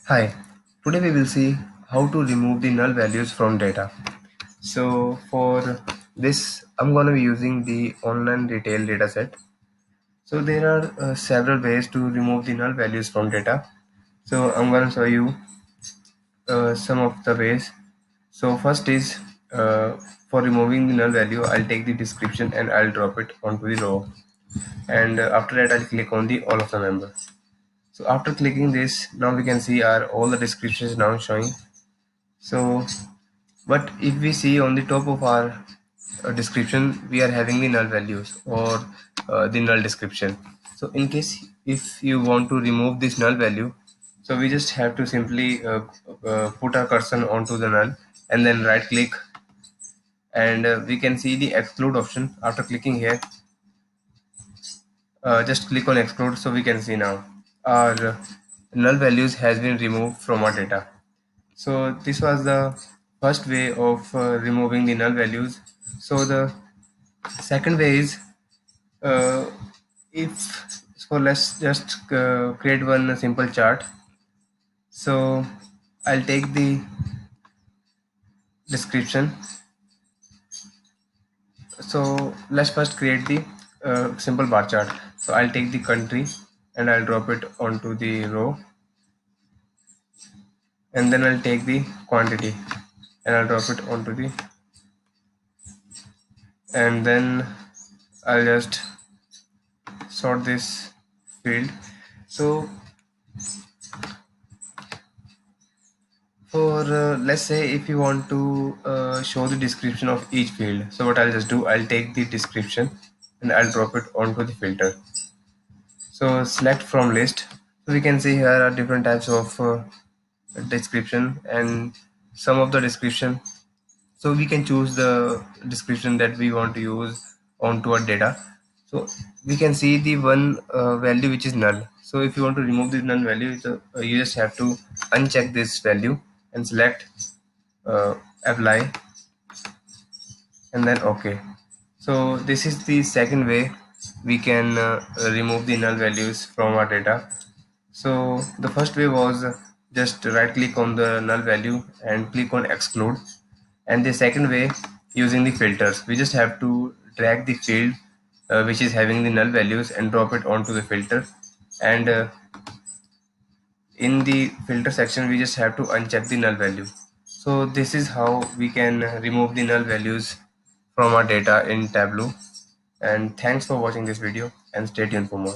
Hi, today we will see how to remove the null values from data. So for this, I'm going to be using the online retail dataset. So there are several ways to remove the null values from data. So I'm going to show you some of the ways. So first is for removing the null value, I'll take the description and I'll drop it onto the row. And after that, I'll click on the all of the members. So after clicking this, now we can see our all the descriptions now showing. So but if we see on the top of our description, we are having the null values or the null description. So in case if you want to remove this null value, so we just have to simply put our cursor onto the null and then right click, and we can see the exclude option. After clicking here, just click on exclude, so we can see now our null values has been removed from our data. So this was the first way of removing the null values. So the second way is, uh, if so let's just create one simple chart. So I'll take the description. So let's first create the simple bar chart. So I'll take the country and I'll drop it onto the row, and then I'll take the quantity and I'll drop it onto the, and then I'll just sort this field. So for let's say if you want to show the description of each field, so what I'll just do, I'll take the description and I'll drop it onto the filter. So select from list. So we can see here are different types of description, and some of the description, so we can choose the description that we want to use onto our data. So we can see the one value which is null. So if you want to remove this null value, so you just have to uncheck this value and select uh, apply, and then OK. So this is the second way we can remove the null values from our data. So the first way was just right click on the null value and click on exclude. And the second way, using the filters, we just have to drag the field which is having the null values and drop it onto the filter. And in the filter section, we just have to uncheck the null value. So this is how we can remove the null values from our data in Tableau. And thanks for watching this video, and stay tuned for more.